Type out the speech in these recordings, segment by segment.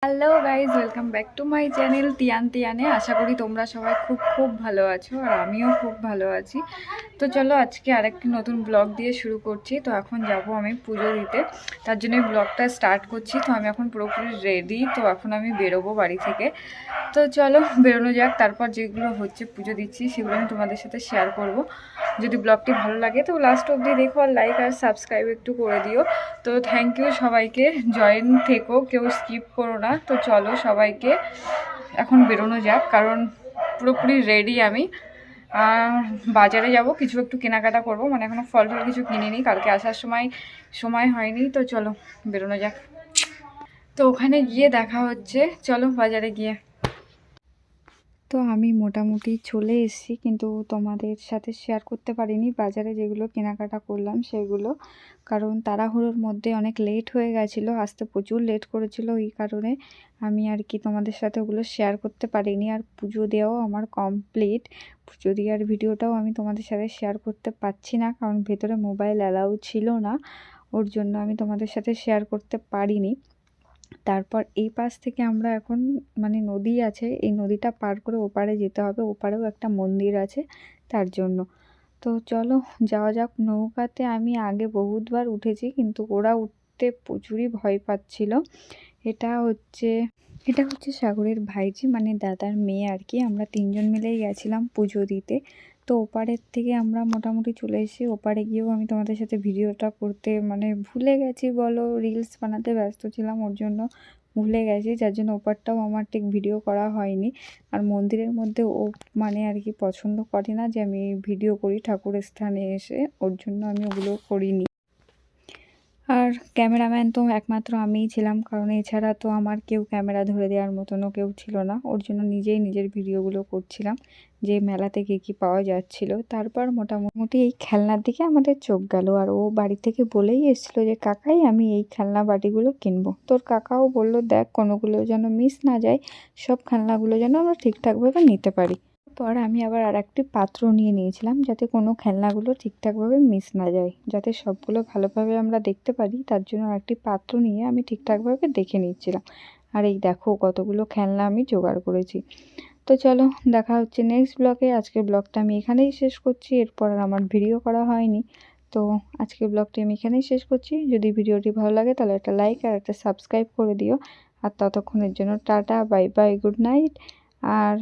Hello guys, welcome back to my channel তিয়ানে। আশা করি তোমরা সবাই খুব ভালো আছো আর আমিও খুব ভালো আছি। তো চলো আজকে আরেকটি নতুন ব্লগ দিয়ে শুরু করছি। তো এখন যাব আমি পুজো দিতে, তার জন্য ব্লগটা স্টার্ট করছি। তো আমি এখন পুরোপুরি রেডি, তো এখন আমি বেরোবো বাড়ি থেকে। তো চলো বেরোনো যাক, তারপর যেগুলো হচ্ছে পুজো দিচ্ছি সেগুলো আমি তোমাদের সাথে শেয়ার করব। যদি ব্লগটি ভালো লাগে তো লাস্ট অবধি দেখো, আর লাইক আর সাবস্ক্রাইব একটু করে দিও। তো থ্যাংক ইউ সবাইকে, জয়েন থেকো, কেউ স্কিপ করো না। তো চলো সবাইকে এখন বেরোনো যাক, কারণ পুরোপুরি রেডি আমি। আর বাজারে যাব, কিছু একটু কেনাকাটা করব, মানে এখনও ফল কিছু কিনিনি, কালকে আসার সময় হয়নি। তো চলো বেরোনো যাক। তো ওখানে গিয়ে দেখা হচ্ছে, চলো বাজারে গিয়ে। তো আমি মোটামুটি চলে এসেছি, কিন্তু তোমাদের সাথে শেয়ার করতে পারিনি বাজারে যেগুলো কেনাকাটা করলাম সেগুলো, কারণ তাড়াহুড়োর মধ্যে অনেক লেট হয়ে গেছিলো, আসতে প্রচুর লেট করেছিল। এই কারণে আমি আর কি তোমাদের সাথে ওগুলো শেয়ার করতে পারিনি। আর পুজো দেওয়াও আমার কমপ্লিট, পুজো দেওয়ার ভিডিওটাও আমি তোমাদের সাথে শেয়ার করতে পারছি না, কারণ ভেতরে মোবাইল অ্যালাউ ছিল না, ওর জন্য আমি তোমাদের সাথে শেয়ার করতে পারিনি। তারপর এই পাশ থেকে আমরা এখন, মানে নদী আছে, এই নদীটা পার করে ওপারে যেতে হবে, ওপারেও একটা মন্দির আছে তার জন্য। তো চলো যাওয়া যাক। নৌকাতে আমি আগে বহুতবার উঠেছি, কিন্তু ওরা উঠতে প্রচুরই ভয় পাচ্ছিল। এটা হচ্ছে সাগরের ভাইজি, মানে দাদার মেয়ে আর কি। আমরা তিনজন মিলেই গেছিলাম পুজো দিতে। তো ওপারের থেকে আমরা মোটামুটি চলে এসেছি। ওপারে গিয়েও আমি তোমাদের সাথে ভিডিওটা করতে মানে ভুলে গেছি বলো, রিলস বানাতে ব্যস্ত ছিলাম, ওর জন্য ভুলে গেছি, যার জন্য ওপারটাও আমার ঠিক ভিডিও করা হয়নি। আর মন্দিরের মধ্যে ও মানে আর কি পছন্দ করে না যে আমি ভিডিও করি ঠাকুরের স্থানে এসে, ওর জন্য আমি ওগুলো করিনি। আর ক্যামেরাম্যান তো একমাত্র আমিই ছিলাম, কারণ এছাড়া তো আমার কেউ ক্যামেরা ধরে দেওয়ার মতনও কেউ ছিল না, ওর জন্য নিজেই নিজের ভিডিওগুলো করছিলাম যে মেলাতে কী পাওয়া যাচ্ছিল। তারপর মোটামুটি এই খেলনার দিকে আমাদের চোখ গেল, আর ও বাড়ি থেকে বলেই এসেছিলো যে কাকাই আমি এই খেলনা বাটিগুলো কিনবো। তোর কাকাও বলল দেখ কোনোগুলো যেন মিস না যায়, সব খেলনাগুলো যেন আমরা ঠিকঠাকভাবে নিতে পারি। পর আমি আবার আর একটি পাত্র নিয়ে নিয়েছিলাম, যাতে কোনো খেলনাগুলো ঠিকঠাকভাবে মিস না যায়, যাতে সবগুলো ভালোভাবে আমরা দেখতে পারি, তার জন্য একটি পাত্র নিয়ে আমি ঠিকঠাকভাবে দেখে নিচ্ছিলাম। আর এই দেখো কতগুলো খেলনা আমি জোগাড় করেছি। তো চলো দেখা হচ্ছে নেক্সট ব্লগে। আজকের ব্লগটা আমি এখানেই শেষ করছি, এরপর আর আমার ভিডিও করা হয়নি। তো আজকের ব্লগটি আমি এখানেই শেষ করছি। যদি ভিডিওটি ভালো লাগে তাহলে একটা লাইক আর একটা সাবস্ক্রাইব করে দিও। আর ততক্ষণের জন্য tata, bye bye, good night. আর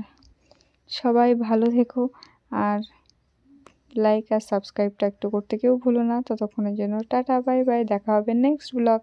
সবাই ভালো থেকো, আর লাইক আর সাবস্ক্রাইবটা একটু করতে কেউ ভুলো না। ততক্ষণের জন্য টাটা, বাই বাই, দেখা হবে নেক্সট ব্লগ।